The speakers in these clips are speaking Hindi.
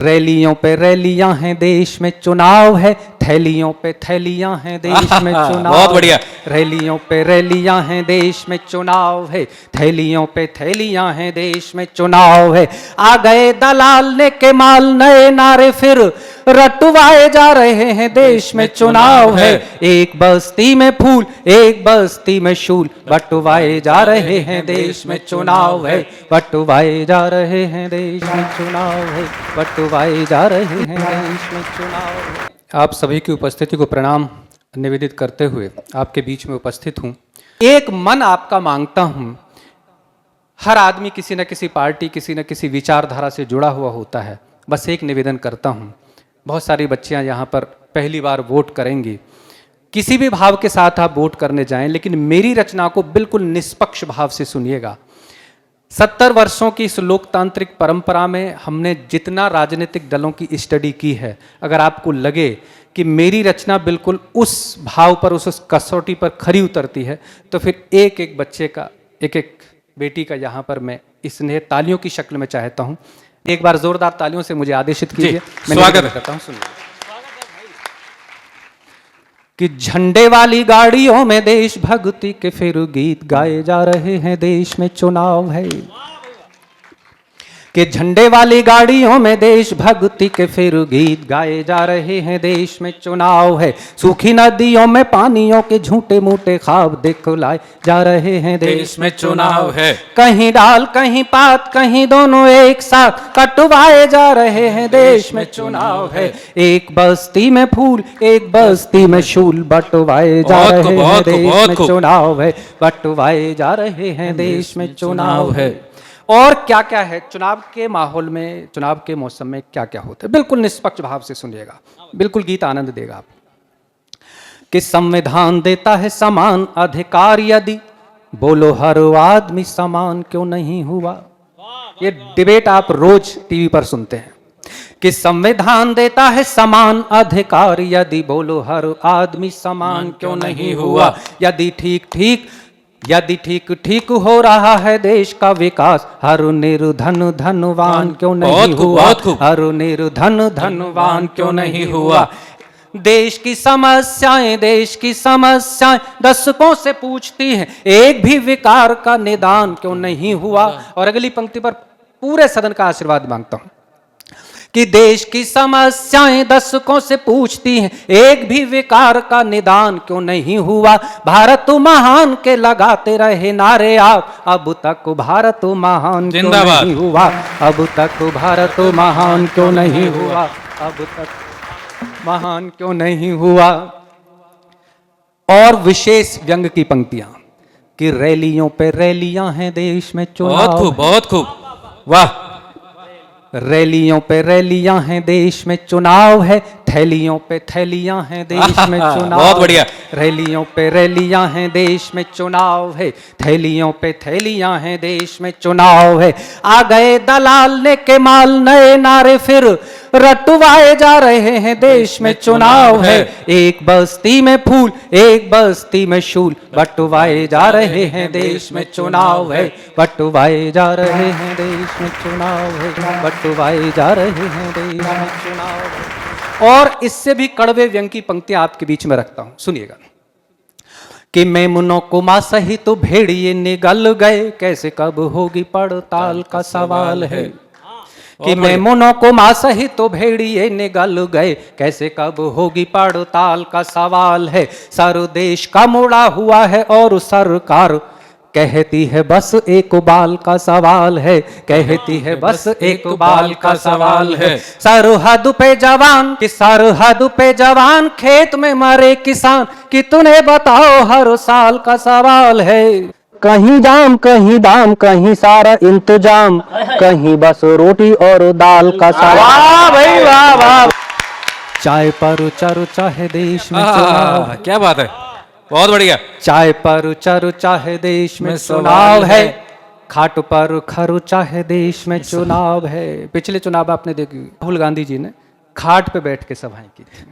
रैलियों पे रैलियां हैं, देश में चुनाव है, थैलियों पे थैलियां हैं, देश में चुनाव। बहुत बढ़िया। रैलियों पे रैलियां हैं, देश में चुनाव है, थैलियों पे थैलियां हैं, देश में चुनाव है। आ गए दलाल ने के माल, नए नारे फिर रटवाए जा रहे हैं, देश में चुनाव है। एक बस्ती में फूल, एक बस्ती में शूल, बटवाए जा रहे हैं, देश में चुनाव है, बटवाए जा रहे हैं, देश में चुनाव है, बटवाए जा रहे हैं, देश में चुनाव है। आप सभी की उपस्थिति को प्रणाम निवेदित करते हुए आपके बीच में उपस्थित हूँ। एक मन आपका मांगता हूँ। हर आदमी किसी न किसी पार्टी, किसी न किसी विचारधारा से जुड़ा हुआ होता है। बस एक निवेदन करता हूँ, बहुत सारी बच्चियाँ यहाँ पर पहली बार वोट करेंगी। किसी भी भाव के साथ आप वोट करने जाएं, लेकिन मेरी रचना को बिल्कुल निष्पक्ष भाव से सुनिएगा। 70 वर्षों की इस लोकतांत्रिक परंपरा में हमने जितना राजनीतिक दलों की स्टडी की है, अगर आपको लगे कि मेरी रचना बिल्कुल उस भाव पर, उस कसौटी पर खरी उतरती है, तो फिर एक एक बच्चे का, एक एक बेटी का यहाँ पर मैं स्नेह तालियों की शक्ल में चाहता हूँ। एक बार जोरदार तालियों से मुझे आदेशित कीजिए। मैं स्वागत करता हूँ। सुनिए कि झंडे वाली गाड़ियों में देश भक्ति के फिर गीत गाए जा रहे हैं, देश में चुनाव है। कि झंडे वाली गाड़ियों में देश भक्ति के फिर गीत गाए जा रहे हैं, देश में चुनाव है। सूखी नदियों में पानियों के झूठे मूठे ख्वाब दिखलाए जा रहे हैं, देश में चुनाव है। कहीं डाल कहीं पात, कहीं दोनों एक साथ कटवाए जा रहे हैं, देश में चुनाव है। एक बस्ती में फूल, एक बस्ती में शूल, बटवाए जा रहे हैं, देश में चुनाव है, बटवाए जा रहे हैं, देश में चुनाव है। और क्या क्या है चुनाव के माहौल में, चुनाव के मौसम में क्या क्या होता है, बिल्कुल निष्पक्ष भाव से सुनिएगा, बिल्कुल गीत आनंद देगा आप। कि संविधान देता है समान अधिकार, यदि बोलो हर आदमी समान क्यों नहीं हुआ। ये डिबेट आप रोज टीवी पर सुनते हैं कि संविधान देता है समान अधिकार, यदि बोलो हर आदमी समान क्यों नहीं हुआ। यदि ठीक ठीक हो रहा है देश का विकास, हर निर्धन धनवान क्यों नहीं हुआ, हर निर्धन धनवान क्यों नहीं हुआ। देश की समस्याएं दशकों से पूछती हैं, एक भी विकार का निदान क्यों नहीं हुआ। और अगली पंक्ति पर पूरे सदन का आशीर्वाद मांगता हूं कि देश की समस्याएं दशकों से पूछती हैं, एक भी विकार का निदान क्यों नहीं हुआ। भारत महान के लगाते रहे नारे आप, अब तक भारत महान क्यों नहीं हुआ, अब तक भारत महान क्यों नहीं हुआ, अब तक महान क्यों नहीं हुआ। और विशेष व्यंग की पंक्तियां कि रैलियों पे रैलियां हैं, देश में चुनाव। बहुत खूब, बहुत खूब, वाह। रैलियों पे रैलियां हैं, देश में चुनाव है, थैलियों पे थैलियां हैं, देश में चुनाव। बहुत बढ़िया। रैलियों पे रैलियां हैं, देश में चुनाव है, थैलियों पे थैलियां हैं, देश में चुनाव है। आ गए दलाल ने के माल, नए नारे फिर रटवाए जा रहे हैं, देश में चुनाव है। एक बस्ती में फूल, एक बस्ती में शूल, बटवाए जा रहे हैं, देश में चुनाव है, बटवाए जा रहे हैं, देश में चुनाव है, बटवाए जा रहे हैं, देश में चुनाव है। और इससे भी कड़वे व्यंग की पंक्तियां आपके बीच में रखता हूं, सुनिएगा। कि मेमुनों को मां सही तो भेड़िए निगल गए, कैसे कब होगी पड़ताल का सवाल है। कि मेमुनों को मां सही तो भेड़िए निगल गए, कैसे कब होगी पड़ताल का सवाल है। सारा देश का मुड़ा हुआ है और सरकार कहती है बस एक बाल का सवाल है, कहती है बस एक बाल का सवाल है। सरहद पे जवान कि सरहद पे जवान, खेत में मरे किसान कि तूने बताओ हर साल का सवाल है। कहीं जाम कहीं दाम, कहीं सारा इंतजाम, कहीं बस रोटी और दाल का सवाल। वाह भाई वाह वाह। चाय पर चर्चा है देश में चुनाव। क्या बात है, बहुत बढ़िया। चाय पर चर्चा है देश में चुनाव है, खाट पर खर्चा है देश में चुनाव है। पिछले चुनाव आपने देखी, राहुल गांधी जी ने खाट पे बैठ के सभाएं की थी,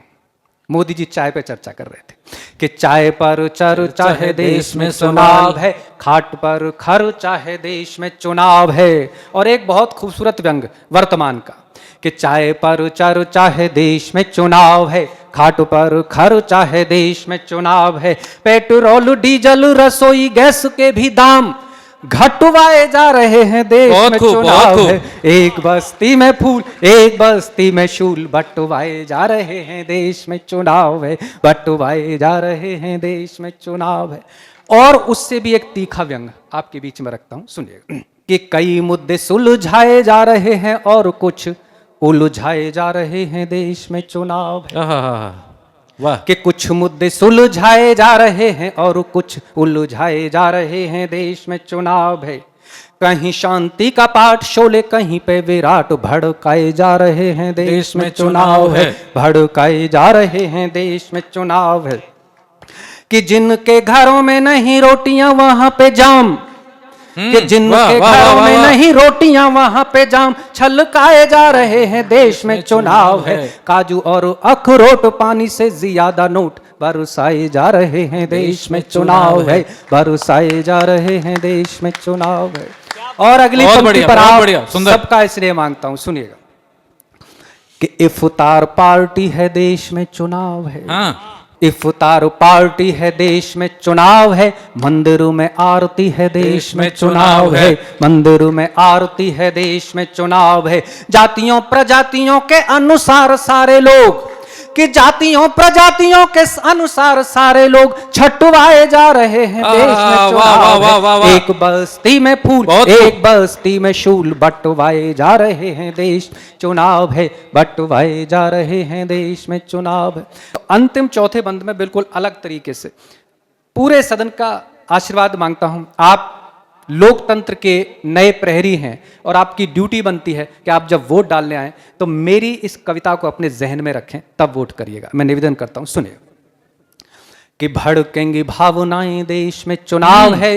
मोदी जी चाय पे चर्चा कर रहे थे कि चाय पर चर्चा है देश में चुनाव है, खाट पर खर्चा है देश में चुनाव है। और एक बहुत खूबसूरत व्यंग वर्तमान का कि चाय पर चर्चा है देश में चुनाव है, खाट पर खर्चा है देश में चुनाव है, पेट्रोल डीजल रसोई गैस के भी दाम घटवाए जा रहे हैं देश में चुनाव है, एक बस्ती में फूल एक बस्ती में शूल बंटवाए जा रहे हैं देश में चुनाव है, बंटवाए जा रहे हैं देश में चुनाव है। और उससे भी एक तीखा व्यंग आपके बीच में रखता हूं, सुनिएगा कि कई मुद्दे सुलझाए जा रहे हैं और कुछ उलझाए जा रहे हैं देश में चुनाव है। वाह, कि कुछ मुद्दे सुलझाए जा रहे हैं और कुछ उलझाए जा रहे हैं देश में चुनाव है। कहीं शांति का पाठ शोले कहीं पे विराट भड़काए जा रहे हैं देश में चुनाव है, भड़काए जा रहे हैं देश में चुनाव है। कि जिनके घरों में नहीं रोटियां वहां पे जाम, कि जिनके घरों में नहीं रोटियां वहां पे जाम छलकाए जा रहे हैं देश में चुनाव है। काजू और अखरोट पानी से ज्यादा नोट बरसाए जा रहे हैं देश में चुनाव है, बरसाए जा रहे हैं देश में चुनाव है। और अगली पंक्ति पर आप सबका इसलिए मांगता हूं, सुनिएगा कि इफ्तार पार्टी है देश में चुनाव है, इफ्तार पार्टी है देश में चुनाव है, मंदिरों में आरती है देश में चुनाव है, मंदिरों में आरती है देश में चुनाव है। जातियों प्रजातियों के अनुसार सारे लोग, कि जातियों प्रजातियों के अनुसार सारे लोग छटवाए जा रहे हैं देश में चुनाव है। एक बस्ती में फूल एक बस्ती में शूल बंटवाए जा रहे हैं देश चुनाव है, बंटवाए जा रहे हैं देश में चुनाव है। तो अंतिम चौथे बंद में बिल्कुल अलग तरीके से पूरे सदन का आशीर्वाद मांगता हूं। आप लोकतंत्र के नए प्रहरी हैं और आपकी ड्यूटी बनती है कि आप जब वोट डालने आए तो मेरी इस कविता को अपने जहन में रखें, तब वोट करिएगा। मैं निवेदन करता हूं, सुनिए कि भड़केंगी भावनाएं देश में चुनाव है,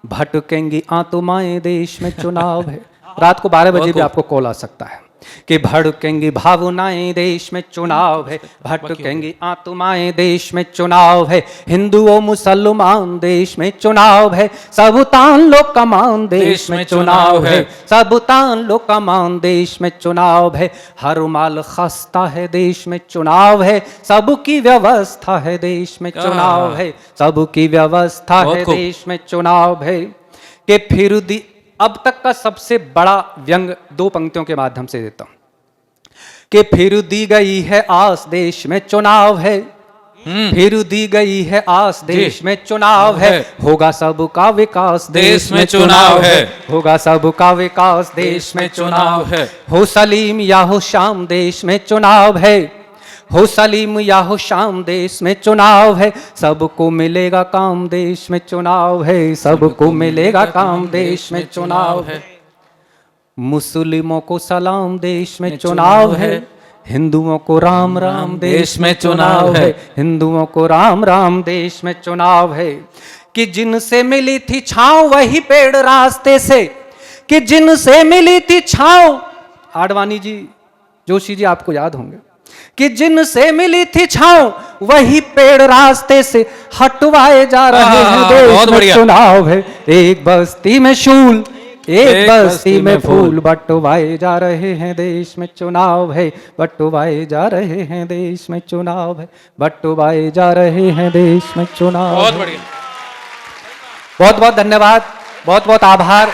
भटकेंगी आत्माएं देश में चुनाव है। रात को 12 बजे भी आपको कॉल आ सकता है कि भड़केंगी भावनाएं देश में चुनाव है, भटकेंगी आत्माएं देश में चुनाव है। हिंदुओं मुसलमान देश में चुनाव है, सब तान लोग कमान देश में चुनाव है, सब तान लोग कमान देश में चुनाव है। हर माल खस्ता है देश में चुनाव है, सबकी व्यवस्था है देश में चुनाव है, सबकी व्यवस्था है देश में चुनाव है। कि फिर अब तक का सबसे बड़ा व्यंग 2 पंक्तियों के माध्यम से देता हूं कि फिर दी गई है आस देश में चुनाव है, फिर दी गई है आस देश में चुनाव है। होगा सबका विकास देश में चुनाव है, होगा सबका विकास देश में चुनाव है। हो सलीम या हो शाम देश में चुनाव है, हो सलीम या हो शाम देश में चुनाव है। सबको मिलेगा काम देश में चुनाव है, सबको मिलेगा काम देश में चुनाव है। मुस्लिमों को सलाम देश में चुनाव है, हिंदुओं को राम राम देश में चुनाव है, हिंदुओं को राम राम देश में चुनाव है। कि जिनसे मिली थी छांव वही पेड़ रास्ते से, कि जिनसे मिली थी छांव, आडवाणी जी जोशी जी आपको याद होंगे, कि जिनसे मिली थी छांव वही पेड़ रास्ते से हटवाए जा रहे हैं देश में चुनाव है। एक बस्ती में शूल एक बस्ती में फूल बंटवाए जा रहे हैं देश में चुनाव है, बंटवाए जा रहे हैं देश में चुनाव है, बंटवाए जा रहे हैं देश में चुनाव। बहुत बढ़िया, बहुत बहुत धन्यवाद, बहुत बहुत आभार।